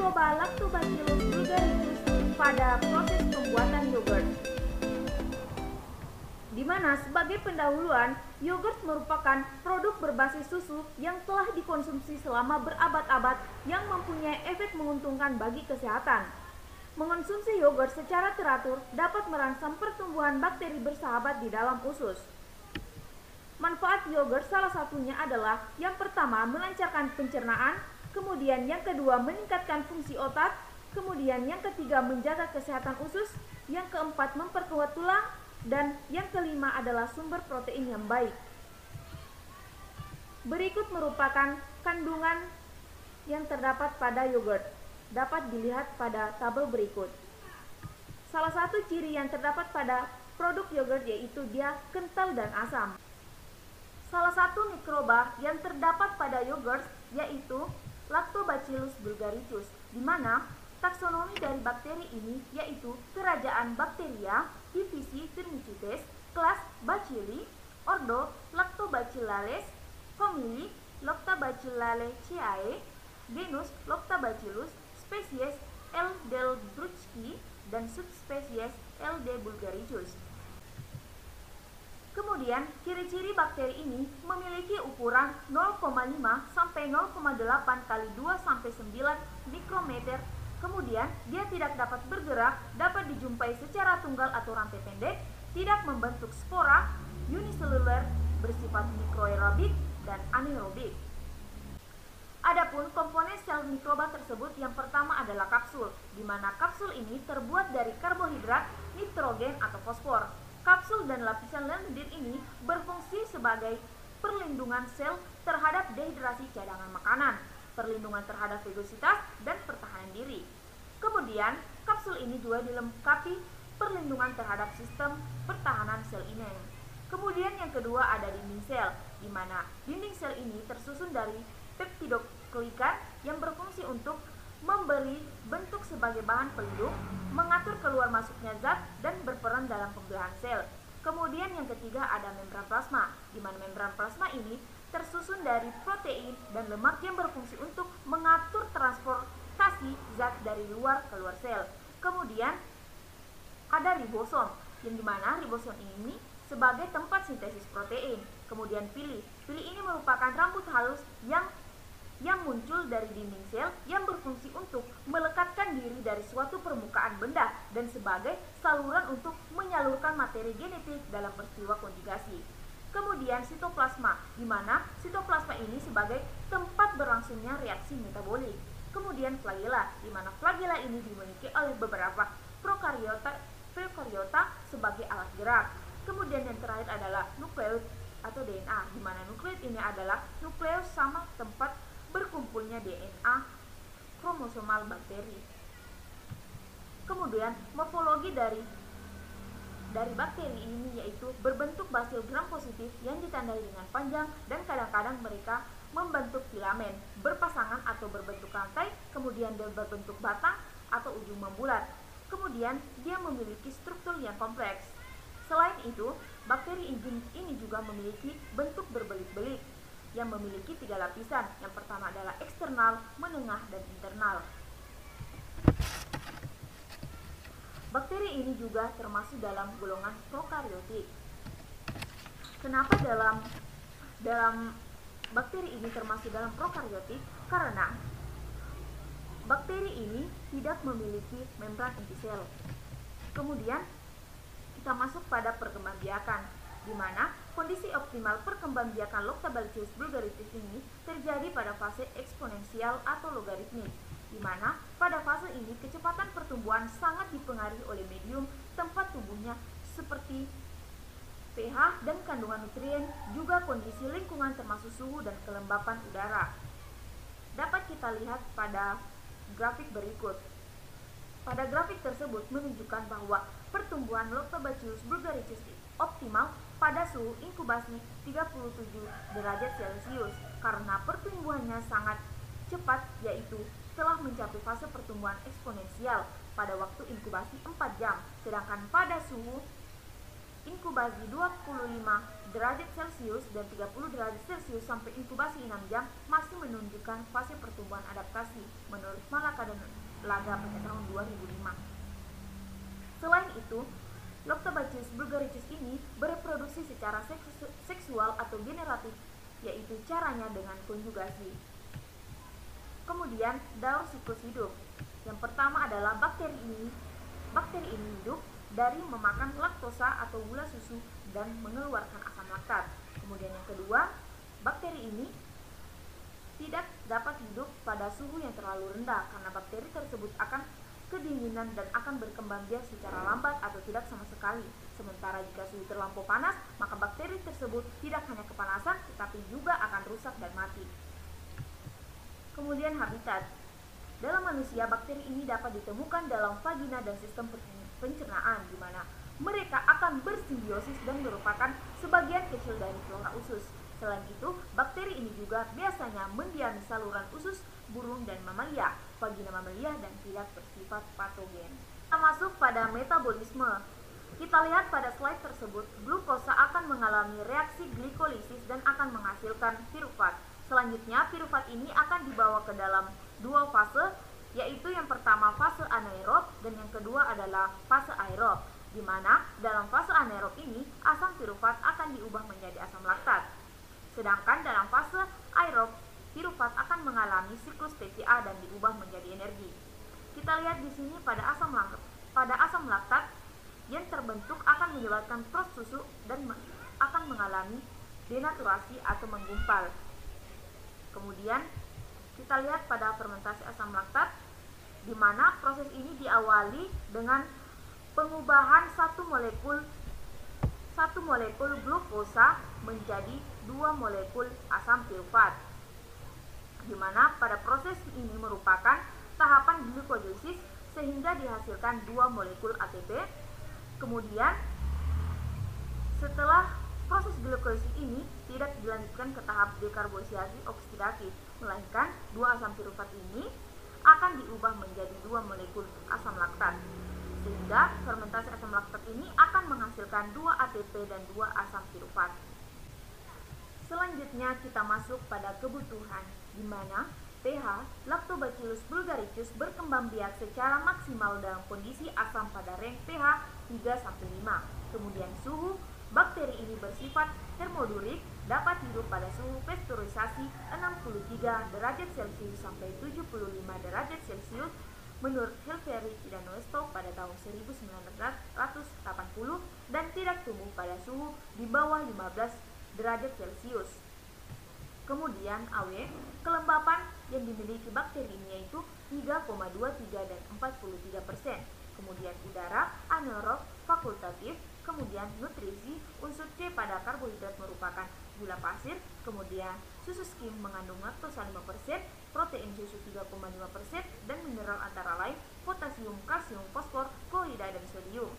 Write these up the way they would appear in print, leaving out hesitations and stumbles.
mikroba Lactobacillus bulgaricus pada proses pembuatan yogurt. Di mana sebagai pendahuluan, yogurt merupakan produk berbasis susu yang telah dikonsumsi selama berabad-abad yang mempunyai efek menguntungkan bagi kesehatan. Mengonsumsi yogurt secara teratur dapat merangsang pertumbuhan bakteri bersahabat di dalam usus. Manfaat yogurt salah satunya adalah yang pertama melancarkan pencernaan, kemudian yang kedua meningkatkan fungsi otak, kemudian yang ketiga menjaga kesehatan usus, yang keempat memperkuat tulang, dan yang kelima adalah sumber protein yang baik. Berikut merupakan kandungan yang terdapat pada yogurt. Dapat dilihat pada tabel berikut. Salah satu ciri yang terdapat pada produk yogurt yaitu dia kental dan asam. Salah satu mikroba yang terdapat pada yogurt yaitu Lactobacillus bulgaricus, di mana taksonomi dari bakteri ini yaitu kerajaan Bacteria, divisi Firmicutes, kelas Bacilli, ordo Lactobacillales, famili Lactobacilliaceae, genus Lactobacillus, spesies L. delbrueckii dan subspesies L. d. bulgaricus. Kemudian, ciri-ciri bakteri ini memiliki ukuran 0,5 sampai 0,8 kali 2 sampai 9 mikrometer. Kemudian, dia tidak dapat bergerak, dapat dijumpai secara tunggal atau rantai pendek, tidak membentuk spora, uniseluler, bersifat mikroaerobik dan anaerobik. Adapun komponen sel mikroba tersebut yang pertama adalah kapsul, di mana kapsul ini terbuat dari karbohidrat, nitrogen atau fosfor. Kapsul dan lapisan lendir ini berfungsi sebagai perlindungan sel terhadap dehidrasi cadangan makanan, perlindungan terhadap fagositas, dan pertahanan diri. Kemudian, kapsul ini juga dilengkapi perlindungan terhadap sistem pertahanan sel inang. Kemudian yang kedua ada dinding sel, di mana dinding sel ini tersusun dari peptidoglykan yang berfungsi untuk memberi bentuk sebagai bahan pelindung, mengatur keluar masuknya zat, dan berperan dalam pembelahan sel. Kemudian yang ketiga ada membran plasma, di mana membran plasma ini tersusun dari protein dan lemak yang berfungsi untuk mengatur transportasi zat dari luar keluar sel. Kemudian ada ribosom, yang dimana ribosom ini sebagai tempat sintesis protein. Kemudian pili ini merupakan rambut halus yang muncul dari dinding sel yang berfungsi untuk melekatkan diri dari suatu permukaan benda dan sebagai saluran untuk menyalurkan materi genetik dalam peristiwa konjugasi. Kemudian sitoplasma, di mana sitoplasma ini sebagai tempat berlangsungnya reaksi metabolik. Kemudian flagela, di mana flagela ini dimiliki oleh beberapa prokaryota sebagai alat gerak. Kemudian yang terakhir adalah nukleus atau DNA, di mana nukleus ini adalah nukleus sama tempat berkumpulnya DNA kromosomal bakteri. Kemudian morfologi dari bakteri ini yaitu berbentuk basil gram positif yang ditandai dengan panjang dan kadang-kadang mereka membentuk filamen, berpasangan atau berbentuk rantai, kemudian dia berbentuk batang atau ujung membulat. Kemudian dia memiliki struktur yang kompleks. Selain itu, bakteri ini juga memiliki bentuk berbelit-belit yang memiliki 3 lapisan. Yang pertama adalah eksternal, menengah, dan internal. Bakteri ini juga termasuk dalam golongan prokaryotik. Kenapa dalam bakteri ini termasuk dalam prokaryotik? Karena bakteri ini tidak memiliki membran inti sel. Kemudian kita masuk pada perkembangbiakan, di mana kondisi optimal perkembangbiakan Lactobacillus bulgaricus ini terjadi pada fase eksponensial atau logaritmik, di mana pada fase ini kecepatan pertumbuhan sangat dipengaruhi oleh medium tempat tumbuhnya seperti pH dan kandungan nutrien, juga kondisi lingkungan termasuk suhu dan kelembapan udara. Dapat kita lihat pada grafik berikut. Pada grafik tersebut menunjukkan bahwa pertumbuhan Lactobacillus bulgaricus optimal pada suhu inkubasi 37 derajat Celcius karena pertumbuhannya sangat cepat, yaitu telah mencapai fase pertumbuhan eksponensial pada waktu inkubasi 4 jam, sedangkan pada suhu inkubasi 25 derajat Celcius dan 30 derajat Celcius sampai inkubasi 6 jam masih menunjukkan fase pertumbuhan adaptasi menurut Malaka dan Laga pada tahun 2005. Selain itu, Lactobacillus bulgaricus ini bereproduksi secara seksual atau generatif, yaitu caranya dengan konjugasi. Kemudian, daur siklus hidup. Yang pertama adalah bakteri ini hidup dari memakan laktosa atau gula susu dan mengeluarkan asam laktat. Kemudian yang kedua, bakteri ini tidak dapat hidup pada suhu yang terlalu rendah karena bakteri tersebut akan kedinginan dan akan berkembang biak secara lambat atau tidak sama sekali. Sementara jika suhu terlampau panas, maka bakteri tersebut tidak hanya kepanasan tetapi juga akan rusak dan mati. Kemudian habitat. Dalam manusia, bakteri ini dapat ditemukan dalam vagina dan sistem pencernaan, di mana mereka akan bersimbiosis dan merupakan sebagian kecil dari flora usus. Selain itu, bakteri ini juga biasanya mendiami saluran usus burung dan mamalia, vagina mamalia, dan tidak bersifat patogen. Kita masuk pada metabolisme. Kita lihat pada slide tersebut, glukosa akan mengalami reaksi glikolisis dan akan menghasilkan pirufat. Selanjutnya, pirufat ini akan dibawa ke dalam dua fase, yaitu yang pertama fase anaerob dan yang kedua adalah fase aerob, di mana dalam fase anaerob ini asam pirufat akan diubah menjadi asam laktat. Sedangkan dalam fase aerob, pirufat akan mengalami siklus TCA dan diubah menjadi energi. Kita lihat di sini pada asam laktat yang terbentuk akan menyebabkan proses susu dan akan mengalami denaturasi atau menggumpal. Kemudian kita lihat pada fermentasi asam laktat, di mana proses ini diawali dengan pengubahan satu molekul glukosa menjadi 2 molekul asam pirufat, di mana pada proses ini merupakan tahapan glikolisis sehingga dihasilkan 2 molekul ATP. Kemudian setelah proses glikolisis ini tidak dilanjutkan ke tahap dekarbonisasi oksidatif, melainkan 2 asam pirufat ini akan diubah menjadi 2 molekul asam laktat, sehingga fermentasi asam laktat ini akan menghasilkan 2 ATP dan 2 asam pirufat. Selanjutnya kita masuk pada kebutuhan, di mana pH Lactobacillus bulgaricus berkembang biak secara maksimal dalam kondisi asam pada range pH 3-5. Kemudian suhu bakteri ini bersifat termodurik, dapat hidup pada suhu pasteurisasi 63 derajat Celcius sampai 75 derajat Celcius menurut Helfferich dan Westhoff pada tahun 1980, dan tidak tumbuh pada suhu di bawah 15 derajat Celcius. Kemudian AW, kelembapan yang dimiliki bakteri ini yaitu 3,23 dan 43%. Kemudian udara anaerob fakultatif. Kemudian nutrisi, unsur C pada karbohidrat merupakan gula pasir. Kemudian susu skim mengandung laktosa 5%, protein susu 3,5%, dan mineral antara lain potasium, kalsium, fosfor, klorida, dan sodium.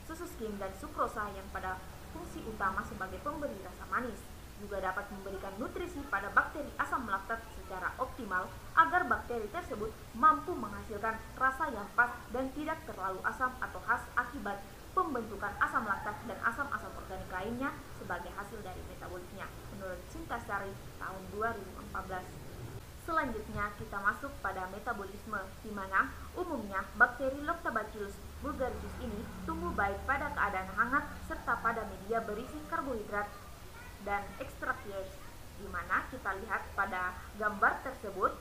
Susu skim dan sukrosa yang pada fungsi utama sebagai pemberi rasa manis juga dapat memberikan nutrisi pada bakteri asam laktat secara optimal agar bakteri tersebut mampu menghasilkan rasa yang pas dan tidak terlalu asam atau khas akibat pembentukan asam laktat dan asam-asam organik lainnya sebagai hasil dari metabolisnya, menurut Sintasari tahun 2014. Selanjutnya kita masuk pada metabolisme, di mana umumnya bakteri Lactobacillus bulgaricus ini tumbuh baik pada keadaan hangat serta pada media berisi karbohidrat dan extract, di mana kita lihat pada gambar tersebut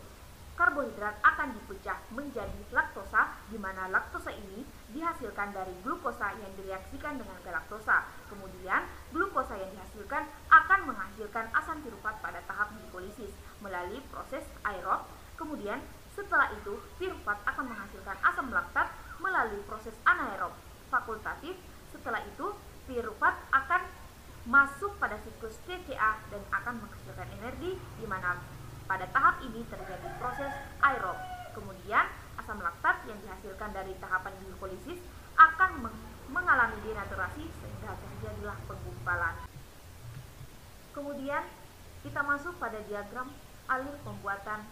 karbohidrat akan dipecah menjadi laktosa, di mana laktosa ini dihasilkan dari glukosa yang direaksikan dengan galaktosa. Kemudian glukosa yang dihasilkan akan menghasilkan asam pirufat pada tahap glikolisis melalui proses aerob. Kemudian setelah itu pirufat akan menghasilkan asam laktat melalui proses anaerob fakultatif. Setelah itu pirufat akan masuk pada siklus TCA dan akan menghasilkan energi, di mana pada tahap ini terjadi proses aerob. Kemudian asam laktat yang dihasilkan dari tahapan glikolisis akan mengalami denaturasi sehingga terjadilah penggumpalan. Kemudian kita masuk pada diagram alur pembuatan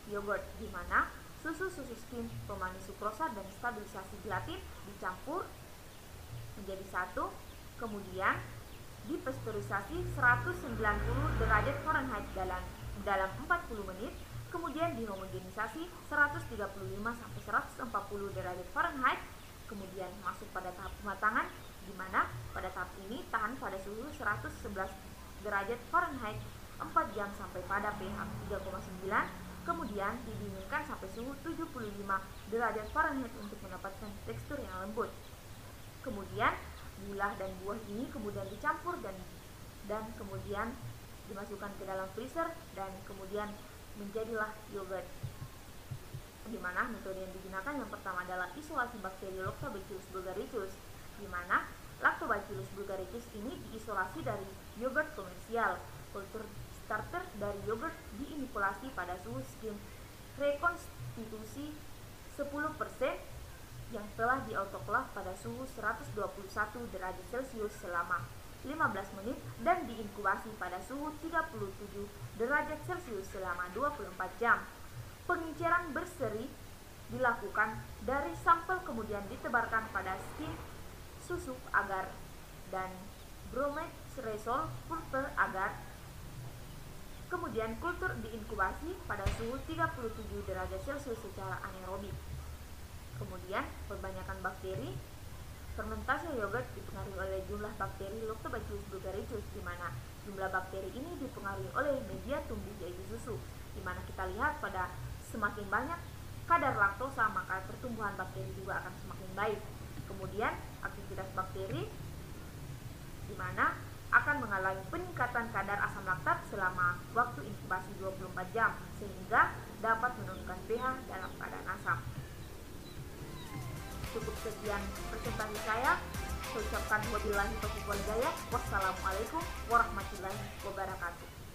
yogurt, di mana susu skim, pemanis sukrosa, dan stabilisasi gelatin dicampur menjadi 1, kemudian dipasteurisasi 190 derajat Fahrenheit dalam 40 menit, kemudian dihomogenisasi 135 sampai 140 derajat Fahrenheit, kemudian masuk pada tahap pematangan, di mana pada tahap ini tahan pada suhu 111 derajat Fahrenheit 4 jam sampai pada pH 3,9, kemudian didinginkan sampai suhu 75 derajat Fahrenheit untuk mendapatkan tekstur yang lembut. Kemudian gula dan buah ini kemudian dicampur dan kemudian dimasukkan ke dalam freezer dan kemudian menjadilah yogurt. Di mana metode yang digunakan yang pertama adalah isolasi bakteri Lactobacillus bulgaricus, di mana Lactobacillus bulgaricus ini diisolasi dari yogurt komersial. Kultur starter dari yogurt diinikulasi pada suhu skim rekonstitusi 10% yang telah diautoklaf pada suhu 121 derajat Celcius selama 15 menit dan diinkubasi pada suhu 37 derajat Celcius selama 24 jam. Penginceran berseri dilakukan dari sampel kemudian ditebarkan pada skim susu agar dan bromide-resol kultur agar. Kemudian kultur diinkubasi pada suhu 37 derajat Celcius secara anaerobik. Kemudian perbanyakan bakteri. Fermentasi yogurt dipengaruhi oleh jumlah bakteri Lactobacillus bulgaricus, di mana jumlah bakteri ini dipengaruhi oleh media tumbuh yaitu susu, di mana kita lihat pada semakin banyak kadar laktosa maka pertumbuhan bakteri juga akan semakin baik. Kemudian aktivitas bakteri di mana akan mengalami peningkatan kadar asam laktat selama waktu inkubasi 24 jam sehingga dapat menurunkan pH dalam keadaan asam. Cukup sekian presentasi saya. Saya ucapkan wabillahi taufiq wal hidayah. Wassalamualaikum warahmatullahi wabarakatuh.